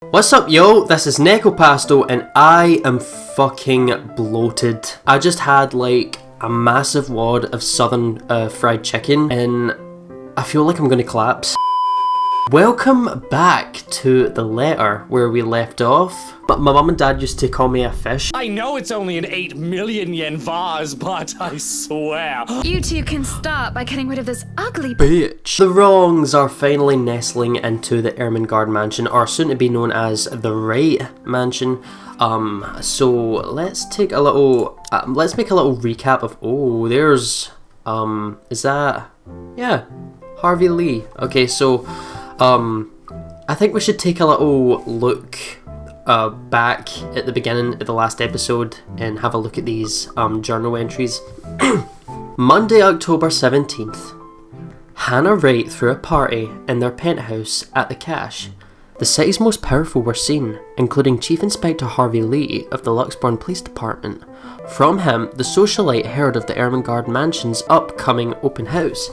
What's up, yo? This is NekoPastel and I am fucking bloated. I just had like a massive wad of southern fried chicken and I feel like I'm gonna collapse. Welcome back to the letter where we left off. My mum and dad used to call me a fish. I know it's only an 8 million yen vase, but I swear. You two can start by getting rid of this ugly Bitch. The wrongs are finally nestling into the Ermengarde mansion, or soon to be known as the Wright mansion. So let's take a little, let's make a little recap of, oh, there's, is that, yeah, Harvey Lee. Okay, so, I think we should take a little look back at the beginning of the last episode and have a look at these journal entries. Monday, October 17th. Hannah Wright threw a party in their penthouse at the Cache. The city's most powerful were seen, including Chief Inspector Harvey Lee of the Luxbourne Police Department. From him, the socialite heard of the Ermengarde Mansion's upcoming open house,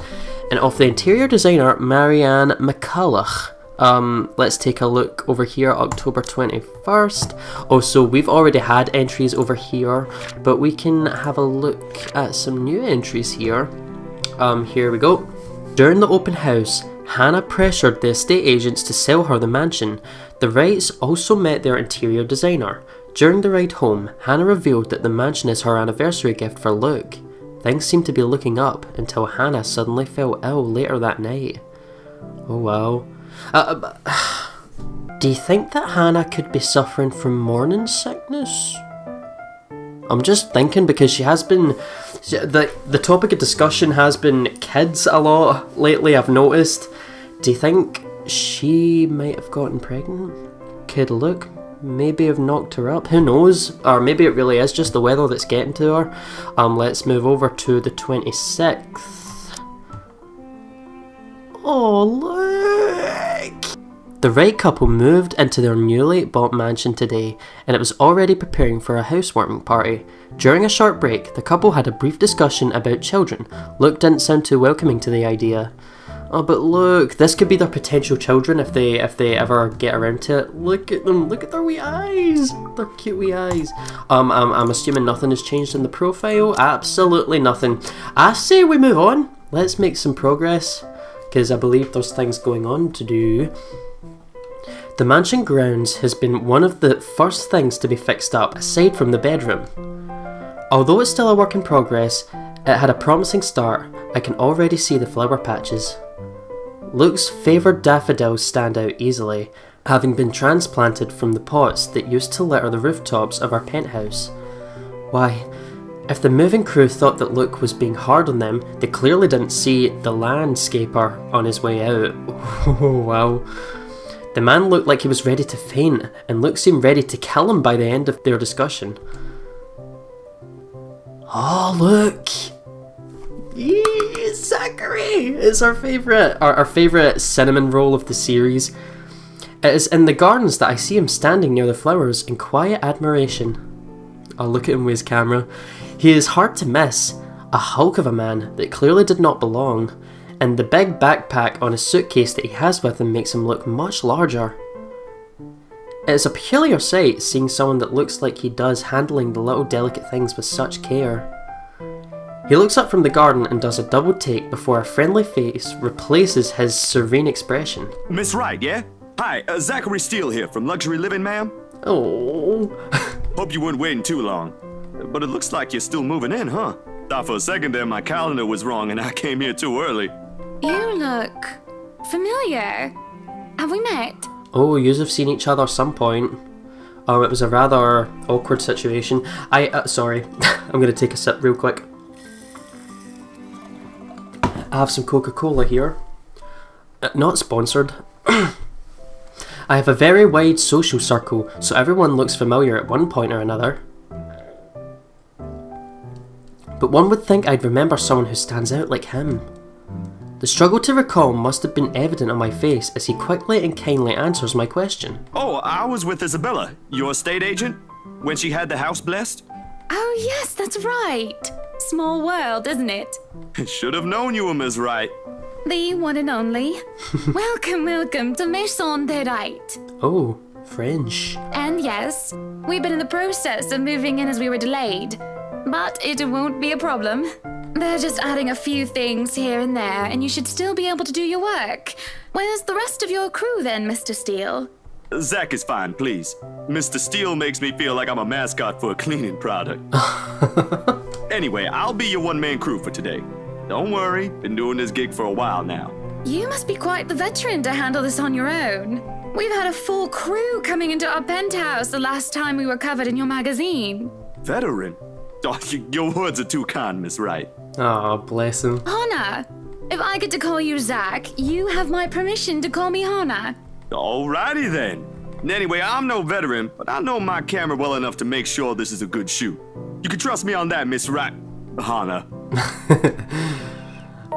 and of the interior designer Marianne McCulloch. Let's take a look over here, October 21st. Oh, so we've already had entries over here, but we can have a look at some new entries here. Here we go. During the open house, Hannah pressured the estate agents to sell her the mansion. The Wrights also met their interior designer. During the ride home, Hannah revealed that the mansion is her anniversary gift for Luke. Things seemed to be looking up until Hannah suddenly fell ill later that night. Oh wow. Do you think that Hannah could be suffering from morning sickness? I'm just thinking because she has been, the topic of discussion has been kids a lot lately, I've noticed. Do you think she might have gotten pregnant? Could Luke maybe have knocked her up? Who knows? Or maybe it really is just the weather that's getting to her. Let's move over to the 26th. Oh, look! The Wright couple moved into their newly bought mansion today, and it was already preparing for a housewarming party. During a short break, the couple had a brief discussion about children. Luke didn't sound too welcoming to the idea. Oh, but look, this could be their potential children if they ever get around to it. Look at them, look at their wee eyes, their cute wee eyes. I'm assuming nothing has changed in the profile. Absolutely nothing. I say we move on. Let's make some progress, because I believe there's things going on to do. The mansion grounds has been one of the first things to be fixed up, aside from the bedroom. Although it's still a work in progress, it had a promising start. I can already see the flower patches. Luke's favoured daffodils stand out easily, having been transplanted from the pots that used to litter the rooftops of our penthouse. Why, if the moving crew thought that Luke was being hard on them, they clearly didn't see the landscaper on his way out. Oh, wow. The man looked like he was ready to faint, and Luke seemed ready to kill him by the end of their discussion. Oh, look! Yee, Zachary! It's our favourite cinnamon roll of the series. It is in the gardens that I see him standing near the flowers in quiet admiration. Oh, look at him with his camera. He is hard to miss, a hulk of a man that clearly did not belong, and the big backpack on his suitcase that he has with him makes him look much larger. It is a peculiar sight seeing someone that looks like he does handling the little delicate things with such care. He looks up from the garden and does a double take before a friendly face replaces his serene expression. Miss Wright, yeah? Hi, Zachary Steele here from Luxury Living, ma'am. Oh. Hope you weren't waiting too long. But it looks like you're still moving in, huh? Thought for a second there my calendar was wrong and I came here too early. You look familiar. Have we met? Oh, yous have seen each other some point. Oh, it was a rather awkward situation. Sorry, I'm gonna take a sip real quick. I have some Coca-Cola here. Not sponsored. I have a very wide social circle, so everyone looks familiar at one point or another. But one would think I'd remember someone who stands out like him. The struggle to recall must have been evident on my face as he quickly and kindly answers my question. Oh, I was with Isabella, your estate agent, when she had the house blessed. Oh yes, that's right. Small world, isn't it? Should have known you were Miss Wright. The one and only. Welcome, welcome to Maison de Wright. Oh, French. And yes, we've been in the process of moving in as we were delayed. But it won't be a problem. They're just adding a few things here and there, and you should still be able to do your work. Where's the rest of your crew then, Mr. Steele? Zach is fine, please. Mr. Steele makes me feel like I'm a mascot for a cleaning product. Anyway, I'll be your one-man crew for today. Don't worry, been doing this gig for a while now. You must be quite the veteran to handle this on your own. We've had a full crew coming into our penthouse the last time we were covered in your magazine. Veteran? Oh, your words are too kind, Miss Wright. Oh, bless him. Hannah, if I get to call you Zach, you have my permission to call me Hannah. Alrighty then. Anyway, I'm no veteran, but I know my camera well enough to make sure this is a good shoot. You can trust me on that, Miss Wright. Hannah.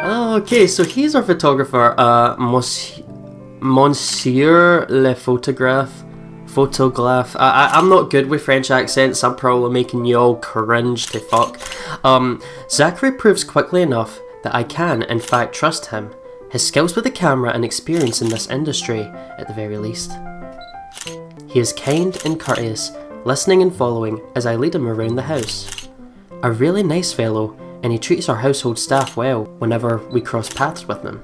Okay, so he's our photographer, Monsieur Le Photographe. I'm not good with French accents. I'm probably making you all cringe to fuck. Zachary proves quickly enough that I can, in fact, trust him. His skills with the camera and experience in this industry, at the very least. He is kind and courteous, listening and following as I lead him around the house. A really nice fellow, and he treats our household staff well whenever we cross paths with them.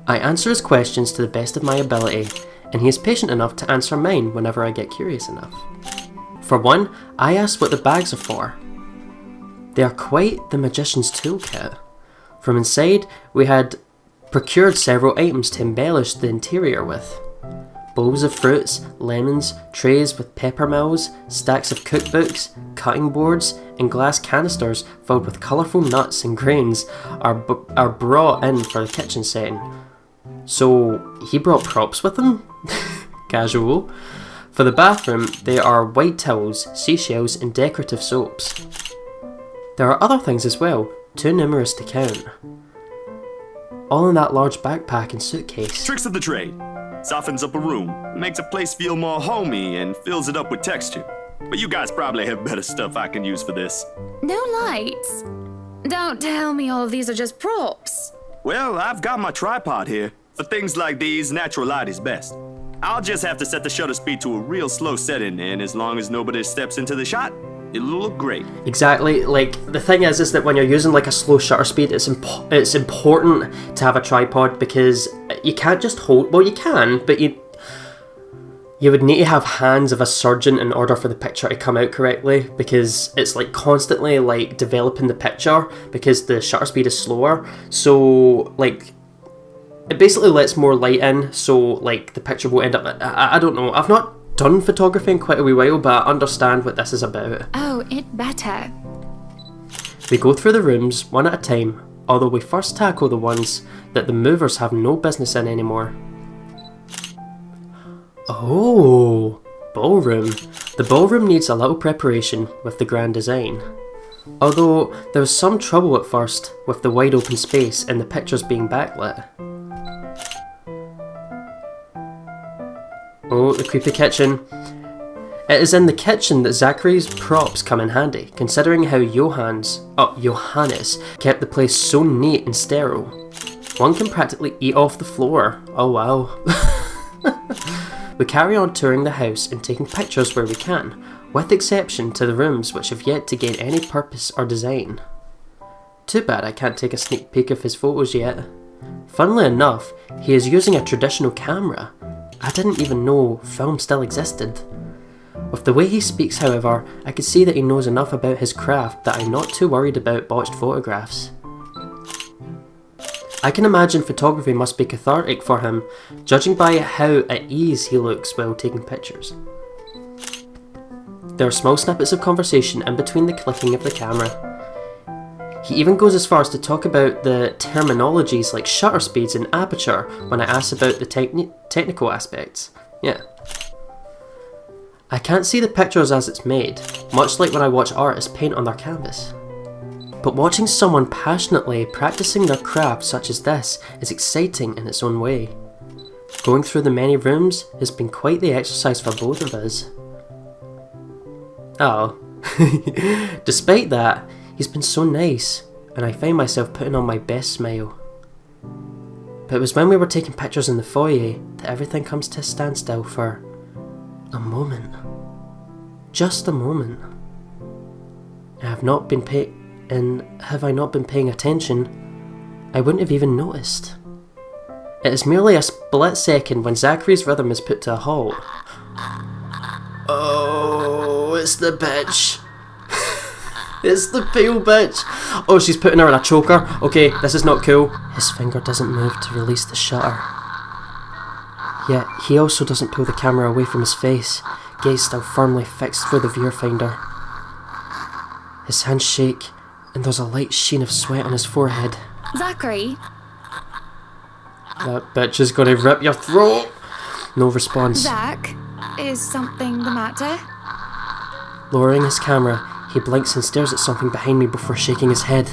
I answer his questions to the best of my ability, and he is patient enough to answer mine whenever I get curious enough. For one, I asked what the bags are for. They are quite the magician's toolkit. From inside, we had procured several items to embellish the interior with. Bowls of fruits, lemons, trays with peppermills, stacks of cookbooks, cutting boards, and glass canisters filled with colourful nuts and grains are brought in for the kitchen setting. So, he brought props with him? Casual. For the bathroom, there are white towels, seashells, and decorative soaps. There are other things as well, too numerous to count. All in that large backpack and suitcase. Tricks of the trade. Softens up a room, makes a place feel more homey, and fills it up with texture. But you guys probably have better stuff I can use for this. No lights. Don't tell me all of these are just props. Well, I've got my tripod here. For things like these, natural light is best. I'll just have to set the shutter speed to a real slow setting, and as long as nobody steps into the shot, it'll look great. Exactly. Like, the thing is that when you're using like a slow shutter speed, it's important to have a tripod, because you can't just hold. Well, you can, but you would need to have hands of a surgeon in order for the picture to come out correctly, because it's like constantly like developing the picture because the shutter speed is slower. So like, it basically lets more light in, so like the picture will end up. I don't know. I've not done photography in quite a wee while, but I understand what this is about. Oh, it better. We go through the rooms one at a time, although we first tackle the ones that the movers have no business in anymore. Oh, ballroom. The ballroom needs a little preparation with the grand design. Although there was some trouble at first with the wide open space and the pictures being backlit. Oh, the creepy kitchen. It is in the kitchen that Zachary's props come in handy, considering how Johannes kept the place so neat and sterile. One can practically eat off the floor. Oh wow. We carry on touring the house and taking pictures where we can, with exception to the rooms which have yet to gain any purpose or design. Too bad I can't take a sneak peek of his photos yet. Funnily enough, he is using a traditional camera. I didn't even know film still existed. With the way he speaks, however, I could see that he knows enough about his craft that I'm not too worried about botched photographs. I can imagine photography must be cathartic for him, judging by how at ease he looks while taking pictures. There are small snippets of conversation in between the clicking of the camera. He even goes as far as to talk about the terminologies like shutter speeds and aperture when I ask about the technical aspects. Yeah. I can't see the pictures as it's made, much like when I watch artists paint on their canvas. But watching someone passionately practicing their craft such as this is exciting in its own way. Going through the many rooms has been quite the exercise for both of us. Oh. Despite that, he's been so nice, and I find myself putting on my best smile. But it was when we were taking pictures in the foyer that everything comes to a standstill for A moment. Just a moment. Have I not been paying attention, I wouldn't have even noticed. It is merely a split second when Zachary's rhythm is put to a halt. Oh, it's the bitch. It's the pale bitch. Oh, she's putting her in a choker. Okay, this is not cool. His finger doesn't move to release the shutter. Yet, he also doesn't pull the camera away from his face, gaze still firmly fixed through the viewfinder. His hands shake, and there's a light sheen of sweat on his forehead. Zachary? That bitch is gonna rip your throat! No response. Zach, is something the matter? Lowering his camera, he blinks and stares at something behind me before shaking his head.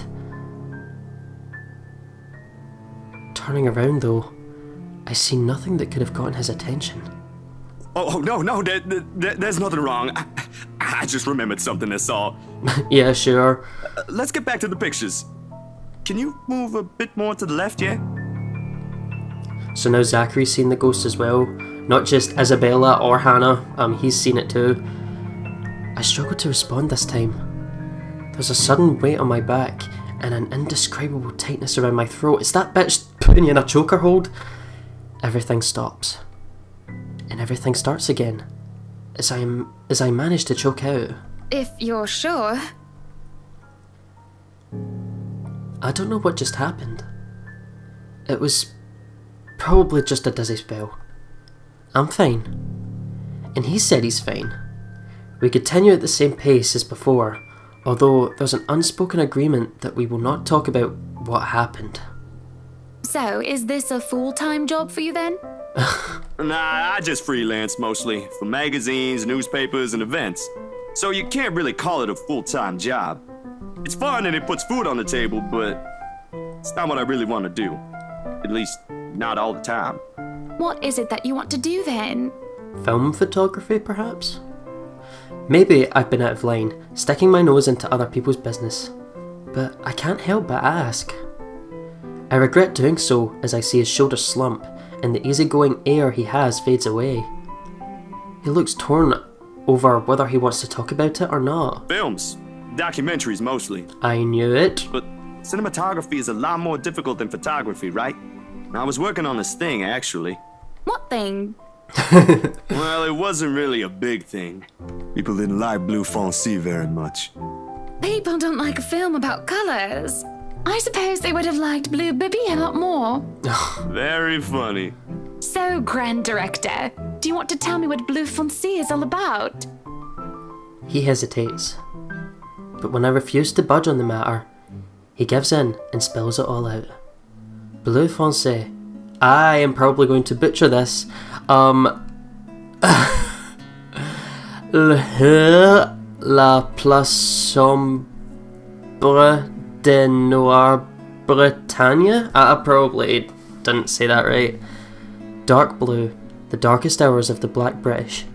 Turning around though, I see nothing that could have gotten his attention. Oh, no, there's nothing wrong. I just remembered something I saw. Yeah, sure. Let's get back to the pictures. Can you move a bit more to the left, yeah? So now Zachary's seen the ghost as well. Not just Isabella or Hannah, he's seen it too. I struggle to respond this time. There's a sudden weight on my back and an indescribable tightness around my throat. Is that bitch putting you in a choker hold? Everything stops. And everything starts again. As I manage to choke out. If you're sure. I don't know what just happened. It was probably just a dizzy spell. I'm fine. And he said he's fine. We continue at the same pace as before, although there's an unspoken agreement that we will not talk about what happened. So, is this a full-time job for you then? Nah, I just freelance mostly, for magazines, newspapers, and events. So you can't really call it a full-time job. It's fun and it puts food on the table, but it's not what I really want to do. At least, not all the time. What is it that you want to do then? Film photography, perhaps? Maybe I've been out of line, sticking my nose into other people's business. But I can't help but ask. I regret doing so as I see his shoulders slump and the easygoing air he has fades away. He looks torn over whether he wants to talk about it or not. Films. Documentaries mostly. I knew it. But cinematography is a lot more difficult than photography, right? I was working on this thing, actually. What thing? Well, it wasn't really a big thing. People didn't like blue foncé very much. People don't like a film about colours. I suppose they would have liked Blue Bibby a lot more. Very funny. So, Grand Director, do you want to tell me what Blue Foncé is all about? He hesitates. But when I refuse to budge on the matter, he gives in and spells it all out. Bleu foncé. I am probably going to butcher this. La plus sombre de Noir Bretagne? I probably didn't say that right. Dark blue, the darkest hours of the Black British.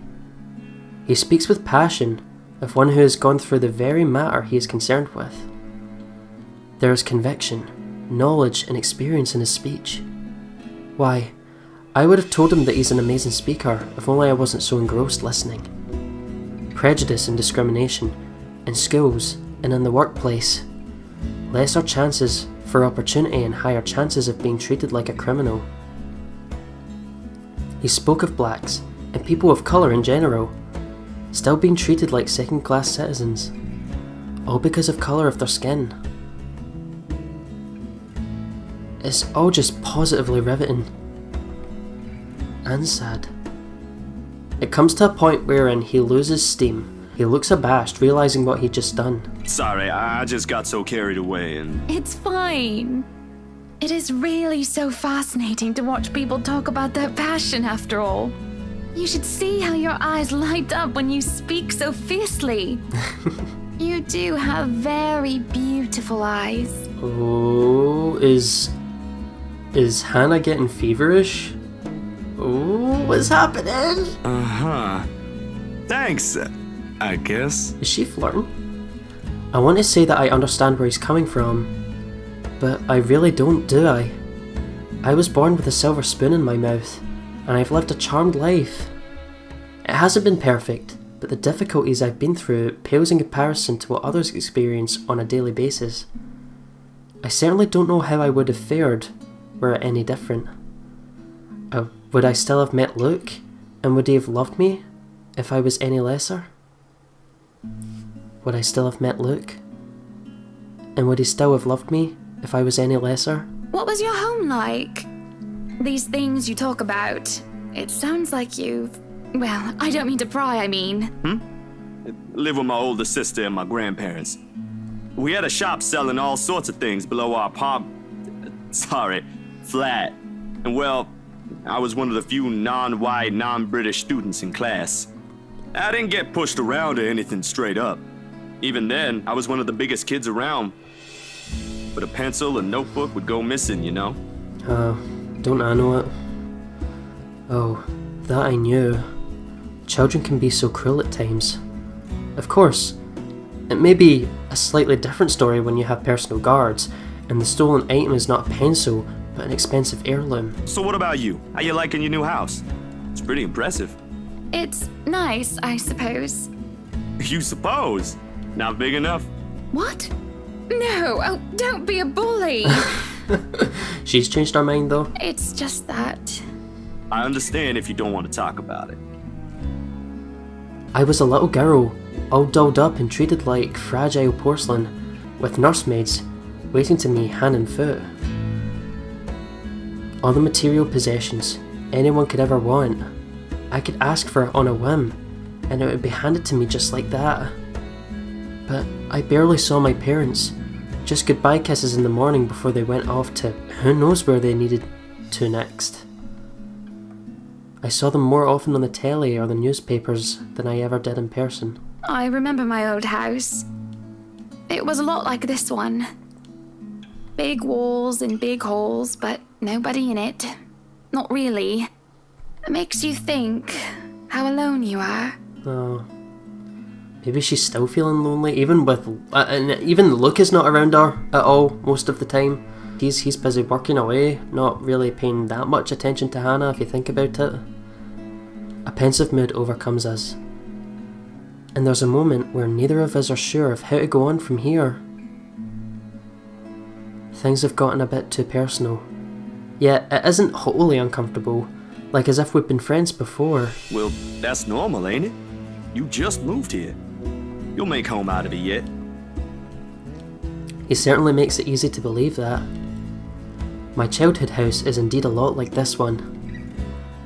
He speaks with passion of one who has gone through the very matter he is concerned with. There is conviction, knowledge and experience in his speech. Why, I would have told him that he's an amazing speaker if only I wasn't so engrossed listening. Prejudice and discrimination, in schools and in the workplace. Lesser chances for opportunity and higher chances of being treated like a criminal. He spoke of blacks and people of colour in general, still being treated like second-class citizens, all because of colour of their skin. It's all just positively riveting. And sad. It comes to a point wherein he loses steam. He looks abashed, realising what he'd just done. Sorry, I just got so carried away and... It's fine. It is really so fascinating to watch people talk about their passion after all. You should see how your eyes light up when you speak so fiercely. You do have very beautiful eyes. Oh, is Hannah getting feverish? Oh, what's happening? Uh-huh. Thanks, I guess. Is she flirting? I want to say that I understand where he's coming from, but I really don't, do I? I was born with a silver spoon in my mouth, and I've lived a charmed life. It hasn't been perfect, but the difficulties I've been through pales in comparison to what others experience on a daily basis. I certainly don't know how I would have fared were it any different. Would I still have met Luke, and would he have loved me if I was any lesser? Would I still have met Luke, and would he still have loved me if I was any lesser? What was your home like? These things you talk about, it sounds like you've... Well, I don't mean to pry, I mean. Live with my older sister and my grandparents. We had a shop selling all sorts of things below our flat. And well, I was one of the few non-white, non-British students in class. I didn't get pushed around or anything straight up. Even then, I was one of the biggest kids around. But a pencil and notebook would go missing, you know? Don't I know it? Oh, that I knew. Children can be so cruel at times. Of course, it may be a slightly different story when you have personal guards, and the stolen item is not a pencil, but an expensive heirloom. So what about you? How you liking your new house? It's pretty impressive. It's nice, I suppose. You suppose? Not big enough? What? No, oh, don't be a bully. She's changed her mind though. It's just that... I understand if you don't want to talk about it. I was a little girl, all dolled up and treated like fragile porcelain, with nursemaids waiting to me hand and foot. All the material possessions anyone could ever want, I could ask for on a whim, and it would be handed to me just like that. But I barely saw my parents, just goodbye kisses in the morning before they went off to who knows where they needed to next. I saw them more often on the telly or the newspapers than I ever did in person. I remember my old house. It was a lot like this one. Big walls and big halls, but nobody in it. Not really. It makes you think how alone you are. Oh. Maybe she's still feeling lonely, even with... and even Luke is not around her at all most of the time. He's busy working away, not really paying that much attention to Hannah if you think about it. A pensive mood overcomes us. And there's a moment where neither of us are sure of how to go on from here. Things have gotten a bit too personal. Yet it isn't wholly uncomfortable, like as if we've been friends before. Well, that's normal, ain't it? You just moved here. You'll make home out of it yet. He certainly makes it easy to believe that. My childhood house is indeed a lot like this one.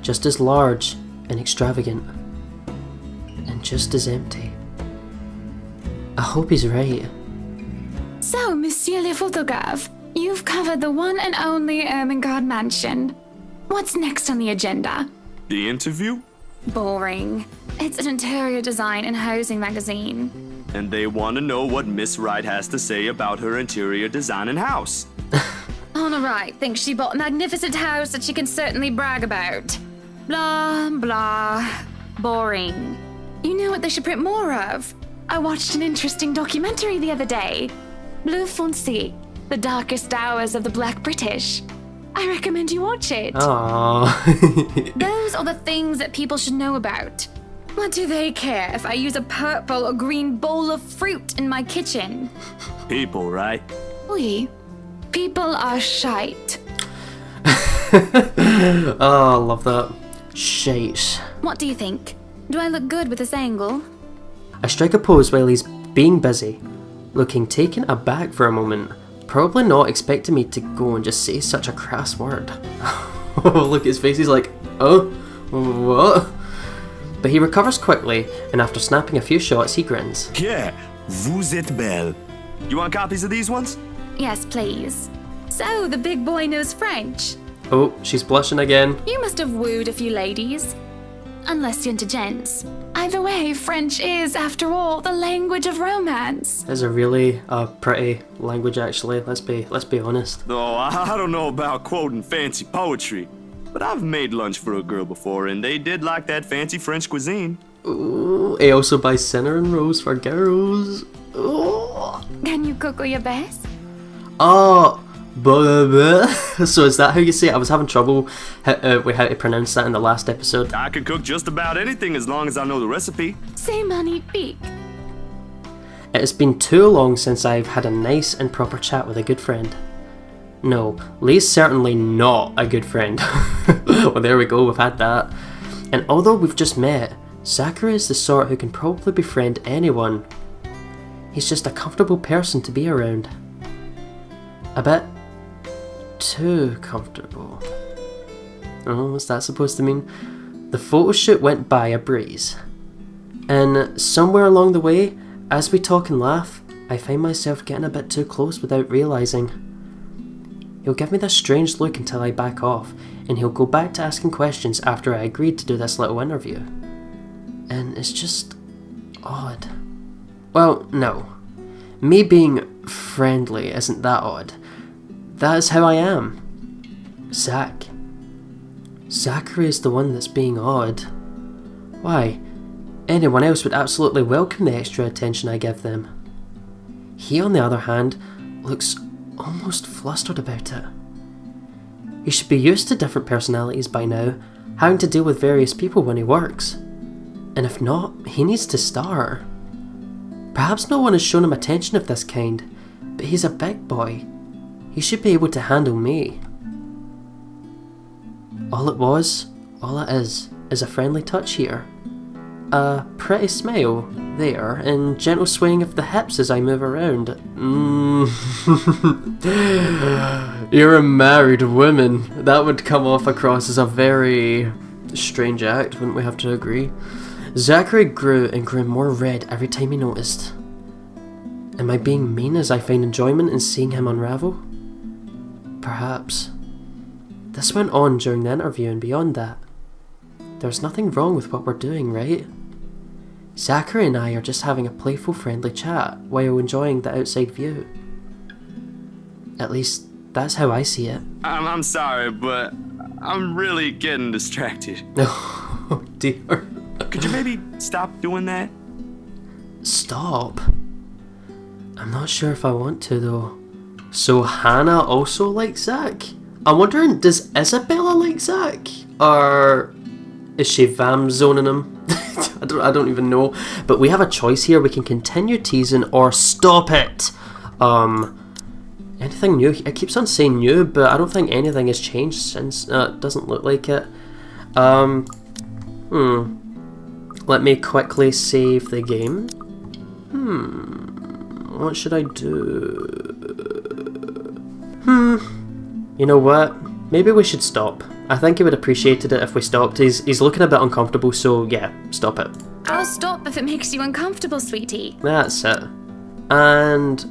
Just as large and extravagant. And just as empty. I hope he's right. So, Monsieur le Photographe, you've covered the one and only Ermengarde mansion. What's next on the agenda? The interview? Boring. It's an interior design and housing magazine. And they want to know what Miss Wright has to say about her interior design and house. Honor Wright thinks she bought a magnificent house that she can certainly brag about. Blah, blah. Boring. You know what they should print more of? I watched an interesting documentary the other day. Bleu Foncé, the darkest hours of the Black British. I recommend you watch it. Aww. Those are the things that people should know about. What do they care if I use a purple or green bowl of fruit in my kitchen? People, right? Oui. People are shite. Oh, I love that. Shite. What do you think? Do I look good with this angle? I strike a pose while he's being busy, looking taken aback for a moment, probably not expecting me to go and just say such a crass word. Oh, look at his face, he's like, oh, what? But he recovers quickly, and after snapping a few shots, he grins. Yeah, vous êtes belle. You want copies of these ones? Yes, please. So, the big boy knows French. Oh, she's blushing again. You must have wooed a few ladies. Unless you're into gents. Either way, French is, after all, the language of romance. It's a really pretty language, actually. Let's be honest. Oh, I don't know about quoting fancy poetry, but I've made lunch for a girl before, and they did like that fancy French cuisine. Ooh, he also buys cinnamon rolls for girls. Ooh. Can you cook your best? Oh, Blah, blah. So is that how you say it? I was having trouble with how to pronounce that in the last episode. I can cook just about anything as long as I know the recipe. Say money big. It has been too long since I've had a nice and proper chat with a good friend. No, Lee's certainly not a good friend. Well, there we go, we've had that. And although we've just met, Zachary is the sort who can probably befriend anyone. He's just a comfortable person to be around. A bit too comfortable. Oh, what's that supposed to mean? The photo shoot went by a breeze. And somewhere along the way, as we talk and laugh, I find myself getting a bit too close without realising. He'll give me this strange look until I back off, and he'll go back to asking questions after I agreed to do this little interview. And it's just odd. Well, no. Me being friendly isn't that odd. That is how I am. Zachary is the one that's being odd. Why? Anyone else would absolutely welcome the extra attention I give them. He, on the other hand, looks almost flustered about it. He should be used to different personalities by now, having to deal with various people when he works. And if not, he needs to start. Perhaps no one has shown him attention of this kind, but he's a big boy. He should be able to handle me. All it is a friendly touch here. A pretty smile there, and gentle swaying of the hips as I move around. You're a married woman. That would come off across as a very strange act, wouldn't we have to agree? Zachary grew and grew more red every time he noticed. Am I being mean as I find enjoyment in seeing him unravel? Perhaps. This went on during the interview and beyond that. There's nothing wrong with what we're doing, right? Zachary and I are just having a playful, friendly chat while enjoying the outside view. At least, that's how I see it. I'm sorry, but I'm really getting distracted. Oh dear. Could you maybe stop doing that? Stop? I'm not sure if I want to though. So Hannah also likes Zach? I'm wondering, does Isabella like Zach? Or is she vam zoning him? I don't even know. But we have a choice here. We can continue teasing or stop it. Anything new? It keeps on saying new, but I don't think anything has changed since. It doesn't look like it. Let me quickly save the game. What should I do? You know what? Maybe we should stop. I think he would have appreciated it if we stopped. He's looking a bit uncomfortable, so yeah, stop it. I'll stop if it makes you uncomfortable, sweetie. That's it. And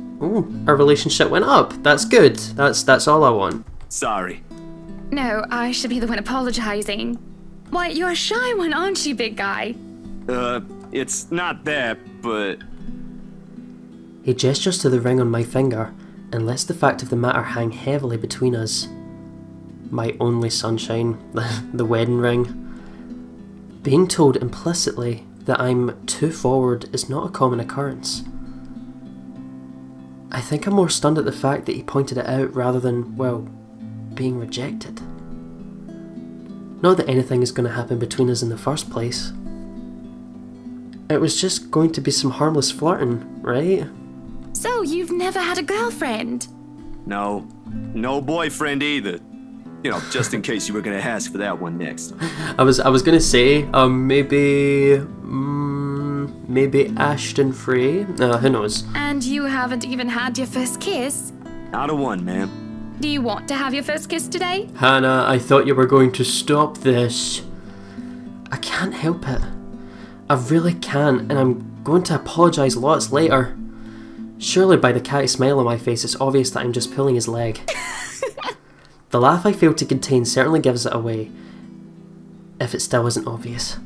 our relationship went up. That's good. That's all I want. Sorry. No, I should be the one apologizing. Why, you're a shy one, aren't you, big guy? It's not that, but... He gestures to the ring on my finger and lets the fact of the matter hang heavily between us. My only sunshine, the wedding ring. Being told implicitly that I'm too forward is not a common occurrence. I think I'm more stunned at the fact that he pointed it out rather than, well, being rejected. Not that anything is going to happen between us in the first place. It was just going to be some harmless flirting, right? So, you've never had a girlfriend? No boyfriend either. You know, just in case you were gonna ask for that one next. I was gonna say, maybe Ashton Frey. Who knows? And you haven't even had your first kiss? Not a one, ma'am. Do you want to have your first kiss today? Hannah, I thought you were going to stop this. I can't help it. I really can't, and I'm going to apologise lots later. Surely by the catty smile on my face, it's obvious that I'm just pulling his leg. The laugh I failed to contain certainly gives it away, if it still isn't obvious.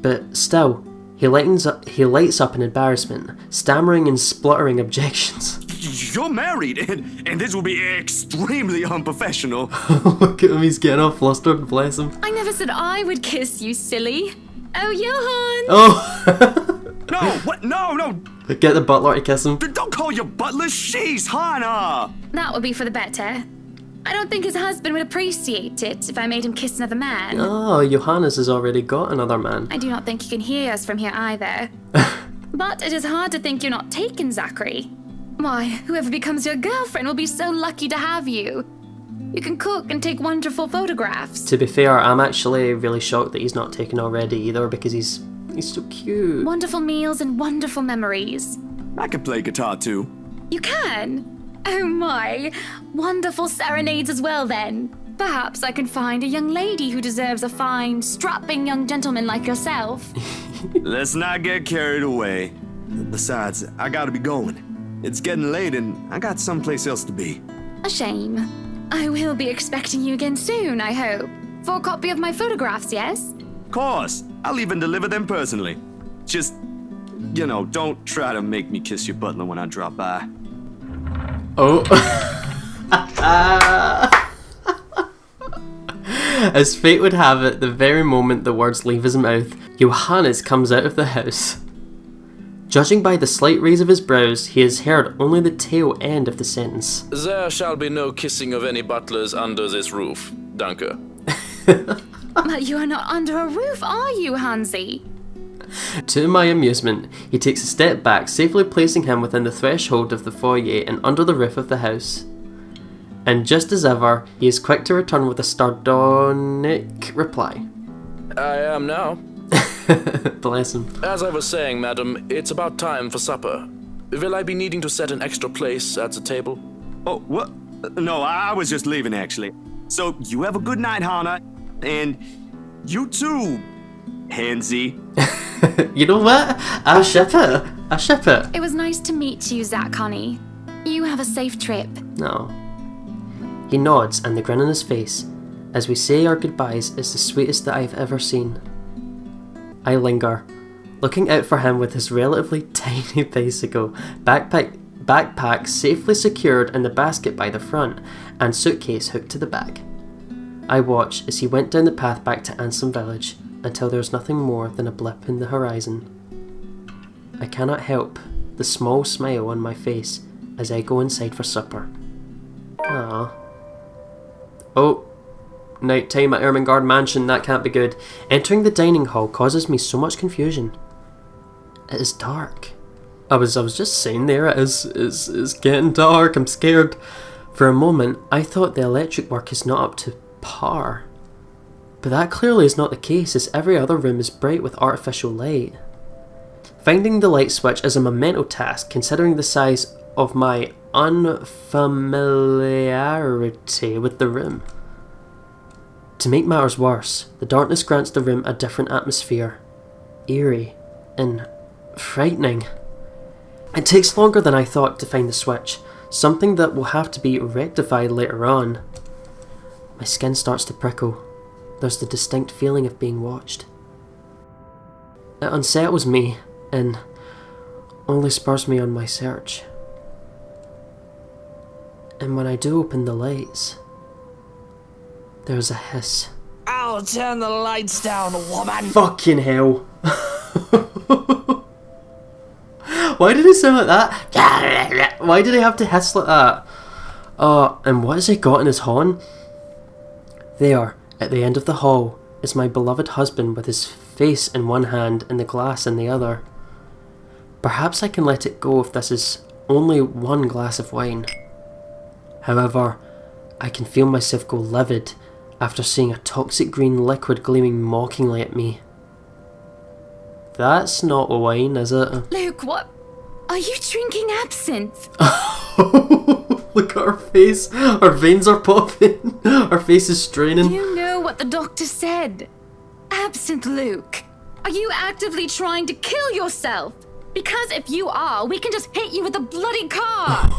But still, he lights up in embarrassment, stammering and spluttering objections. You're married, and this will be extremely unprofessional. Look at him, he's getting all flustered, bless him. I never said I would kiss you, silly. Oh, Johan! Oh! No, what? No, Get the butler to kiss him. Don't call your butler. She's Hana. That would be for the better. I don't think his husband would appreciate it if I made him kiss another man. Oh, Johannes has already got another man. I do not think he can hear us from here either. But it is hard to think you're not taken, Zachary. Why, whoever becomes your girlfriend will be so lucky to have you. You can cook and take wonderful photographs. To be fair, I'm actually really shocked that he's not taken already either, because he's so cute. Wonderful meals and wonderful memories. I can play guitar too. You can? Oh my. Wonderful serenades as well then. Perhaps I can find a young lady who deserves a fine, strapping young gentleman like yourself. Let's not get carried away. Besides, I gotta be going. It's getting late and I got someplace else to be. A shame. I will be expecting you again soon, I hope. For a copy of my photographs, yes? Of course, I'll even deliver them personally. Just, don't try to make me kiss your butler when I drop by. Oh. As fate would have it, the very moment the words leave his mouth, Johannes comes out of the house. Judging by the slight raise of his brows, he has heard only the tail end of the sentence. There shall be no kissing of any butlers under this roof, Danke. But you are not under a roof, are you, Hansi? To my amusement, he takes a step back, safely placing him within the threshold of the foyer and under the roof of the house. And just as ever, he is quick to return with a sardonic reply. I am now. Bless him. As I was saying, madam, it's about time for supper. Will I be needing to set an extra place at the table? Oh, what? No, I was just leaving, actually. So, you have a good night, Hana. And you too, Hansi. You know what? I ship it. I ship it. It was nice to meet you, Zach, honey. You have a safe trip. No. He nods, and the grin on his face, as we say our goodbyes, is the sweetest that I've ever seen. I linger, looking out for him with his relatively tiny bicycle, backpack safely secured in the basket by the front, and suitcase hooked to the back. I watch as he went down the path back to Ansem Village, until there is nothing more than a blip in the horizon. I cannot help the small smile on my face as I go inside for supper. Ah. Oh. Night time at Ermengarde Mansion, that can't be good. Entering the dining hall causes me so much confusion. It is dark. I was just saying there, it's getting dark, I'm scared. For a moment, I thought the electric work is not up to par. But that clearly is not the case, as every other room is bright with artificial light. Finding the light switch is a monumental task, considering the size of my unfamiliarity with the room. To make matters worse, the darkness grants the room a different atmosphere. Eerie and frightening. It takes longer than I thought to find the switch, something that will have to be rectified later on. My skin starts to prickle. There's the distinct feeling of being watched. It unsettles me and only spurs me on my search. And when I do open the lights, there's a hiss. I'll turn the lights down, woman. Fucking hell. Why did it sound like that? Why did he have to hiss like that? And what has he got in his horn? There, at the end of the hall, is my beloved husband with his face in one hand and the glass in the other. Perhaps I can let it go if this is only one glass of wine. However, I can feel myself go livid after seeing a toxic green liquid gleaming mockingly at me. That's not wine, is it? Luke, what? Are you drinking absinthe? Look at her face. Her veins are popping. Her face is straining. You know what the doctor said. Absinthe, Luke. Are you actively trying to kill yourself? Because if you are, we can just hit you with a bloody car.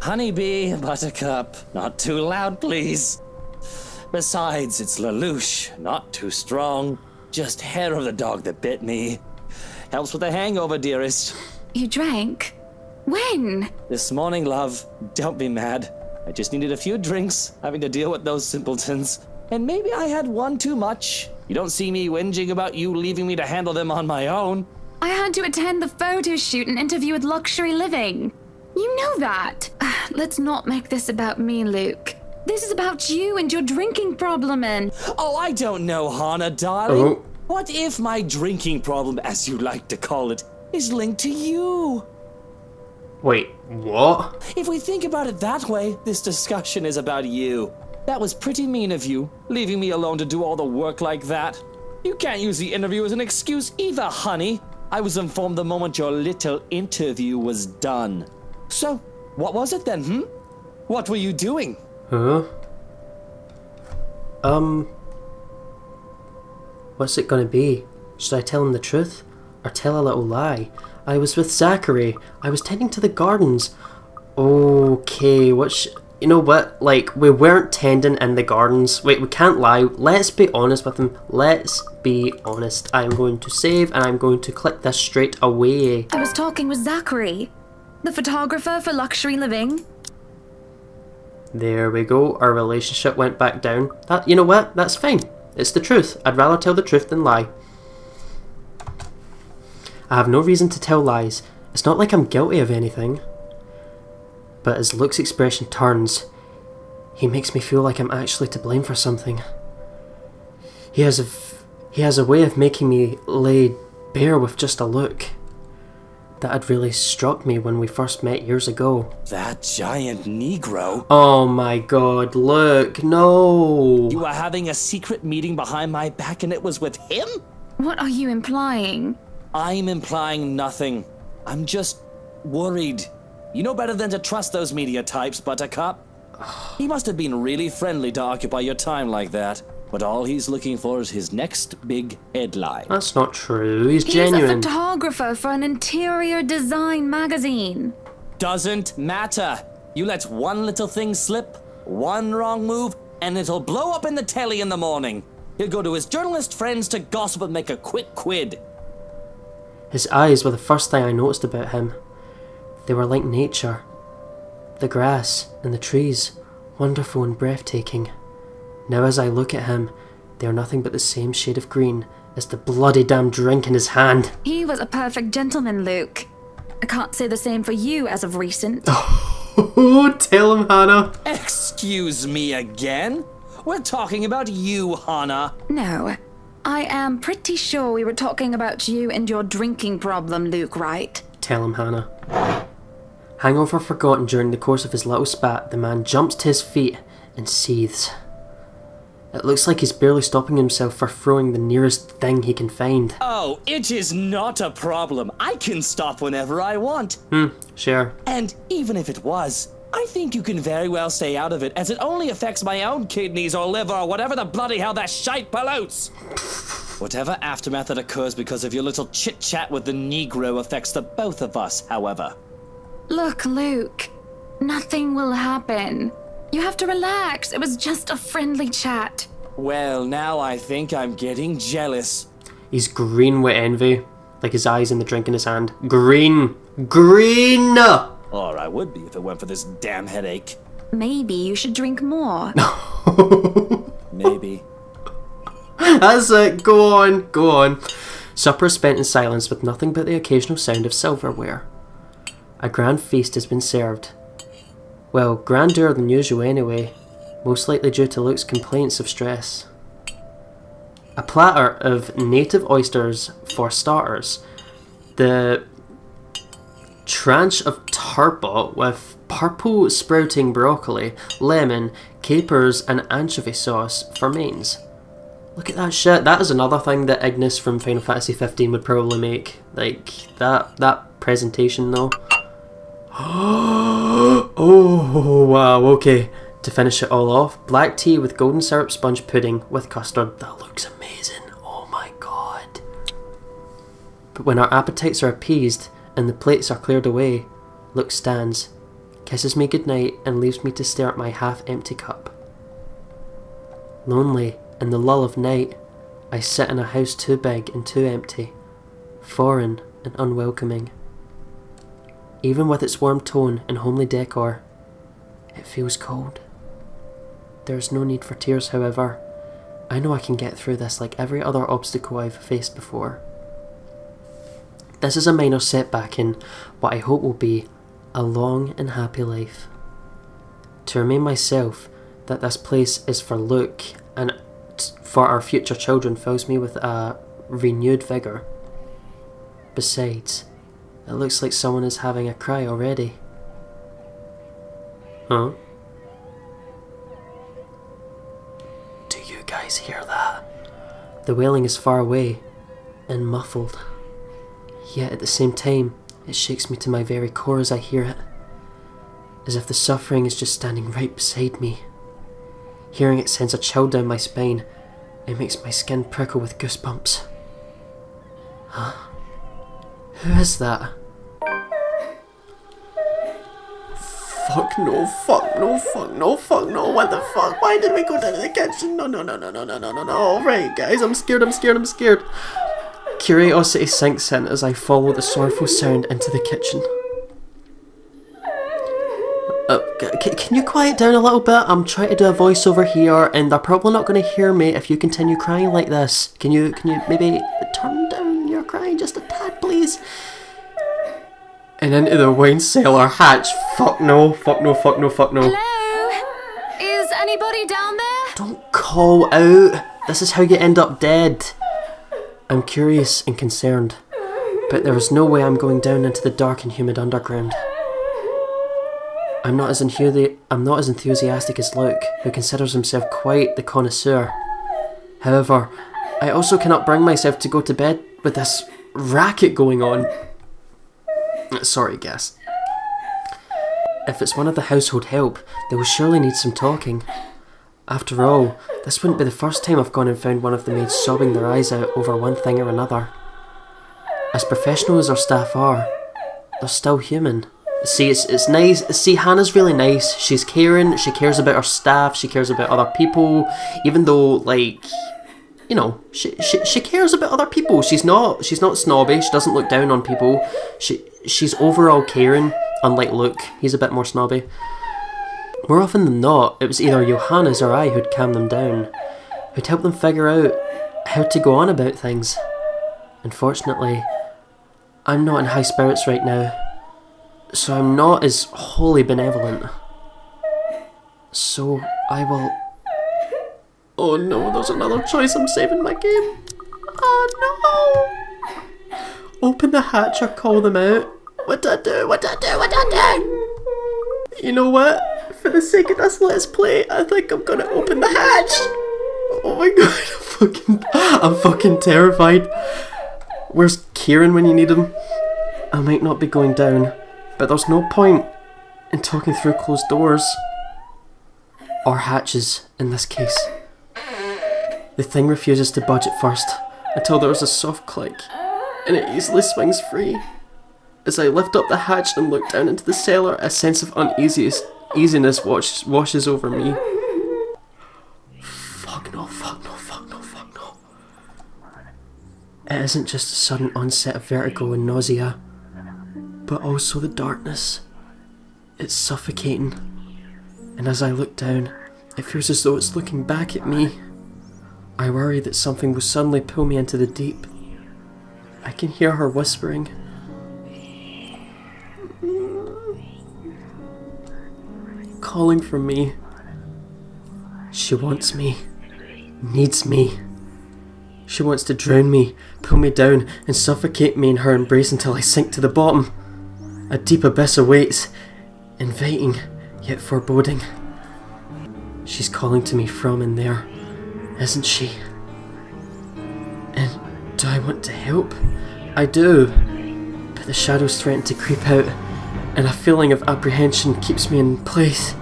Honeybee, Buttercup, not too loud, please. Besides, it's Lelouch, not too strong. Just hair of the dog that bit me. Helps with the hangover, dearest. You drank? When? This morning, love. Don't be mad. I just needed a few drinks, having to deal with those simpletons. And maybe I had one too much. You don't see me whinging about you leaving me to handle them on my own. I had to attend the photo shoot and interview with Luxury Living. You know that. Let's not make this about me, Luke. This is about you and your drinking problem and... Oh, I don't know, Hana, darling. Oh. What if my drinking problem, as you like to call it, is linked to you? Wait, what? If we think about it that way, this discussion is about you. That was pretty mean of you, leaving me alone to do all the work like that. You can't use the interview as an excuse either, honey. I was informed the moment your little interview was done. So, what was it then, What were you doing? Huh? What's it gonna be? Should I tell him the truth? Or tell a little lie? I was with Zachary. I was tending to the gardens. Okay, you know what? Like, we weren't tending in the gardens. Wait, we can't lie. Let's be honest with him. Let's be honest. I'm going to save and I'm going to click this straight away. I was talking with Zachary, the photographer for Luxury Living. There we go. Our relationship went back down. You know what? That's fine. It's the truth. I'd rather tell the truth than lie. I have no reason to tell lies. It's not like I'm guilty of anything. But as Luke's expression turns, he makes me feel like I'm actually to blame for something. He has a way of making me lay bare with just a look. That had really struck me when we first met years ago. That giant Negro? Oh my god, Luke, no! You were having a secret meeting behind my back and it was with him? What are you implying? I'm implying nothing. I'm just worried. You know better than to trust those media types, Buttercup. He must have been really friendly to occupy your time like that. But all he's looking for is his next big headline. That's not true. He's He's genuine. a photographer for an interior design magazine. Doesn't matter. You let one little thing slip, one wrong move, and it'll blow up in the telly in the morning. He'll go to his journalist friends to gossip and make a quick quid. His eyes were the first thing I noticed about him. They were like nature. The grass and the trees, wonderful and breathtaking. Now as I look at him, they are nothing but the same shade of green as the bloody damn drink in his hand. He was a perfect gentleman, Luke. I can't say the same for you as of recent. Oh, tell him, Hannah. Excuse me again? We're talking about you, Hana. No, I am pretty sure we were talking about you and your drinking problem, Luke, right? Tell him, Hannah. Hangover forgotten during the course of his little spat, the man jumps to his feet and seethes. It looks like he's barely stopping himself for throwing the nearest thing he can find. Oh, it is not a problem. I can stop whenever I want. Sure. And even if it was, I think you can very well stay out of it, as it only affects my own kidneys or liver or whatever the bloody hell that shite pollutes. Whatever aftermath that occurs because of your little chit-chat with the Negro affects the both of us, however. Look, Luke, nothing will happen. You have to relax. It was just a friendly chat. Well, now I think I'm getting jealous. He's green with envy, like his eyes and the drink in his hand. Green! Green! Or I would be if it weren't for this damn headache. Maybe you should drink more. Maybe. That's it, go on, go on. Supper is spent in silence with nothing but the occasional sound of silverware. A grand feast has been served. Well, grander than usual anyway, most likely due to Luke's complaints of stress. A platter of native oysters for starters. The tranche of turbot with purple sprouting broccoli, lemon, capers and anchovy sauce for mains. Look at that shit. That is another thing that Ignis from Final Fantasy 15 would probably make. Like, that presentation though. Oh, wow, okay. To finish it all off, black tea with golden syrup sponge pudding with custard. That looks amazing. Oh my god. But when our appetites are appeased and the plates are cleared away, Luke stands, kisses me goodnight and leaves me to stare at my half-empty cup. Lonely, in the lull of night, I sit in a house too big and too empty, foreign and unwelcoming. Even with its warm tone and homely decor, it feels cold. There is no need for tears, however. I know I can get through this like every other obstacle I've faced before. This is a minor setback in what I hope will be a long and happy life. To remind myself that this place is for Luke and for our future children fills me with a renewed vigour. Besides, it looks like someone is having a cry already. Huh? Do you guys hear that? The wailing is far away and muffled. Yet at the same time, it shakes me to my very core as I hear it. As if the suffering is just standing right beside me. Hearing it sends a chill down my spine. It makes my skin prickle with goosebumps. Huh? Who is that? Fuck no, fuck no, fuck no, fuck no, what the fuck? Why did we go down to the kitchen? No. Alright guys, I'm scared. Curiosity sinks in as I follow the sorrowful sound into the kitchen. Can you quiet down a little bit? I'm trying to do a voiceover here and they're probably not going to hear me if you continue crying like this. Can you maybe turn down your crying just a tad, please? And into the wine cellar hatch. Fuck no. Hello? Is anybody down there? Don't call out. This is how you end up dead. I'm curious and concerned, but there is no way I'm going down into the dark and humid underground. I'm not as enthusiastic as Luke, who considers himself quite the connoisseur. However, I also cannot bring myself to go to bed with this racket going on. Sorry, guess. If it's one of the household help, they will surely need some talking. After all, this wouldn't be the first time I've gone and found one of the maids sobbing their eyes out over one thing or another. As professional as our staff are, they're still human. See, it's nice. See, Hannah's really nice. She's caring. She cares about her staff. She cares about other people. Even though, like, you know, she cares about other people. She's not snobby. She doesn't look down on people. She's overall caring. Unlike Luke, he's a bit more snobby. More often than not, it was either Johannes or I who'd calm them down, who'd help them figure out how to go on about things. Unfortunately, I'm not in high spirits right now, so I'm not as wholly benevolent. So I will... Oh no, there's another choice. I'm saving my game. Oh no! Open the hatch or call them out. What do I do? You know what? For the sake of this let's play, I think I'm gonna open the hatch. Oh my god, I'm fucking terrified. Where's Kieran when you need him? I might not be going down, but there's no point in talking through closed doors. Or hatches, in this case. The thing refuses to budge at first, until there is a soft click, and it easily swings free. As I lift up the hatch and look down into the cellar, a sense of uneasiness washes over me. Fuck no. It isn't just a sudden onset of vertigo and nausea, but also the darkness. It's suffocating. And as I look down, it feels as though it's looking back at me. I worry that something will suddenly pull me into the deep. I can hear her whispering. Calling for me. She wants me. Needs me. She wants to drown me, pull me down, and suffocate me in her embrace until I sink to the bottom. A deep abyss awaits, inviting, yet foreboding. She's calling to me from in there, isn't she? And do I want to help? I do, but the shadows threaten to creep out, and a feeling of apprehension keeps me in place.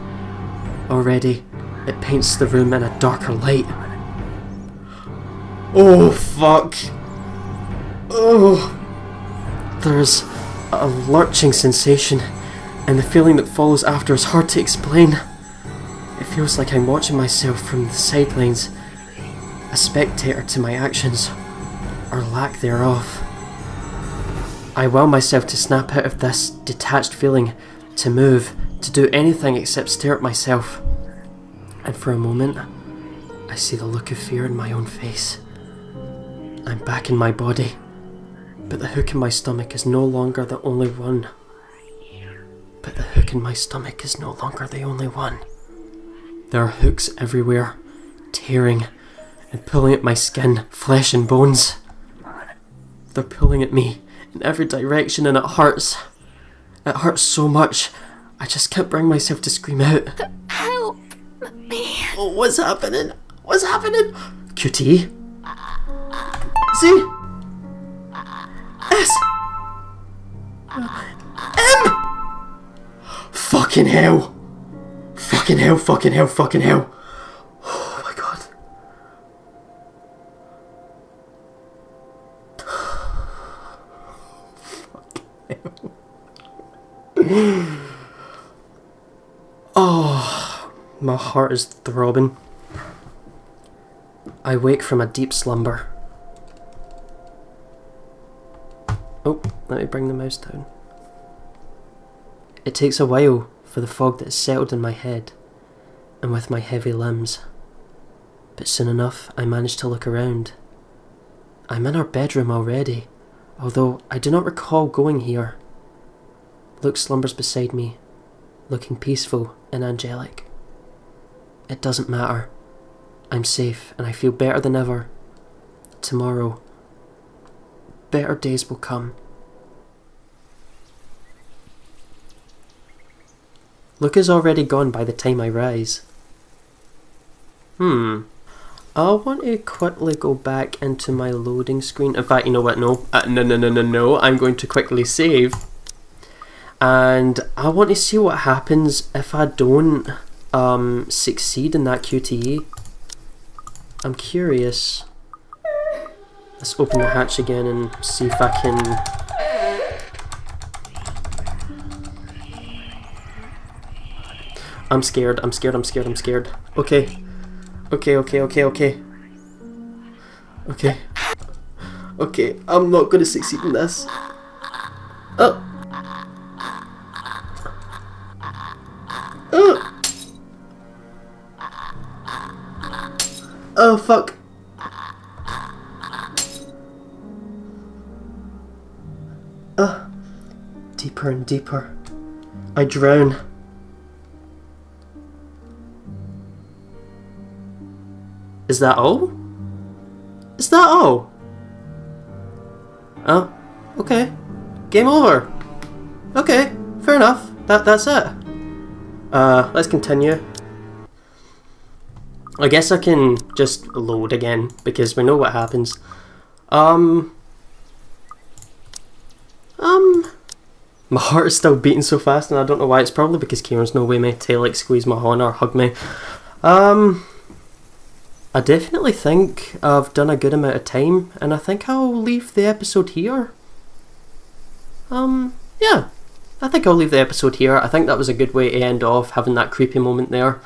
Already, it paints the room in a darker light. Oh, fuck. Oh. There's a lurching sensation, and the feeling that follows after is hard to explain. It feels like I'm watching myself from the sidelines, a spectator to my actions, or lack thereof. I will myself to snap out of this detached feeling, to move, to do anything except stare at myself. And for a moment, I see the look of fear in my own face. I'm back in my body, But the hook in my stomach is no longer the only one. But the hook in my stomach is no longer the only one. There are hooks everywhere, tearing and pulling at my skin, flesh and bones. They're pulling at me in every direction and it hurts. It hurts so much, I just can't bring myself to scream out. Help me. Oh, what's happening? What's happening? QT? Z? S? M? Fucking hell. Fucking hell, fucking hell, fucking hell. Oh my god. Oh, my heart is throbbing. I wake from a deep slumber. Oh, let me bring the mouse down. It takes a while for the fog that has settled in my head and with my heavy limbs. But soon enough, I manage to look around. I'm in our bedroom already, although I do not recall going here. Luke slumbers beside me, looking peaceful and angelic. It doesn't matter. I'm safe and I feel better than ever. Tomorrow, better days will come. Luke is already gone by the time I rise. I want to quickly go back into my loading screen. In fact, you know what? No. No. I'm going to quickly save. And I want to see what happens if I don't succeed in that QTE. I'm curious. Let's open the hatch again and see if I can... I'm scared. Okay. Okay, I'm not going to succeed in this. Oh. Oh, fuck. Deeper and deeper. I drown. Is that all? Is that all? Oh, okay. Game over. Okay, fair enough. That's it. Let's continue. I guess I can just load again because we know what happens. My heart is still beating so fast and I don't know why. It's probably because Kieran's no way me to like squeeze my horn or hug me. I definitely think I've done a good amount of time and I think I'll leave the episode here. Yeah. I think I'll leave the episode here. I think that was a good way to end off, having that creepy moment there.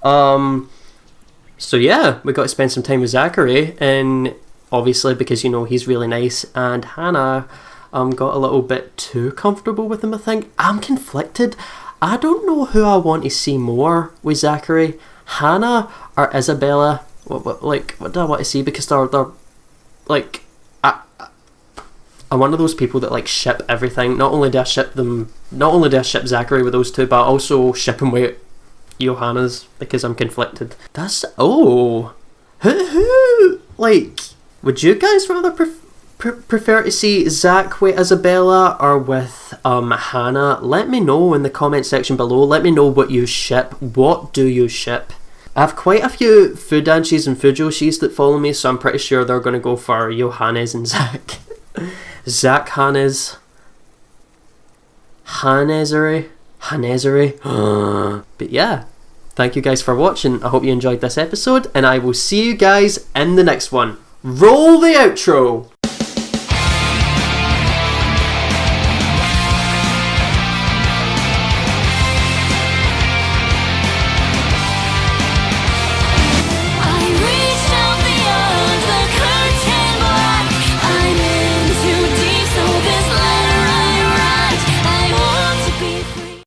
So yeah, we got to spend some time with Zachary, and obviously because, you know, he's really nice, and Hannah got a little bit too comfortable with him, I think. I'm conflicted. I don't know who I want to see more with Zachary, Hannah or Isabella. What do I want to see? Because they're like... I'm one of those people that like ship everything. Not only do I ship Zachary with those two, but I also ship him with Johanna's because I'm conflicted. That's... Oh! Who like... Would you guys rather prefer to see Zach with Isabella or with Hannah? Let me know in the comment section below. Let me know what you ship. What do you ship? I have quite a few Fudanshis and Fujoshis that follow me, so I'm pretty sure they're going to go for Johannes and Zach. Zach Hannes. Hanesery. But yeah, thank you guys for watching. I hope you enjoyed this episode, and I will see you guys in the next one. Roll the outro!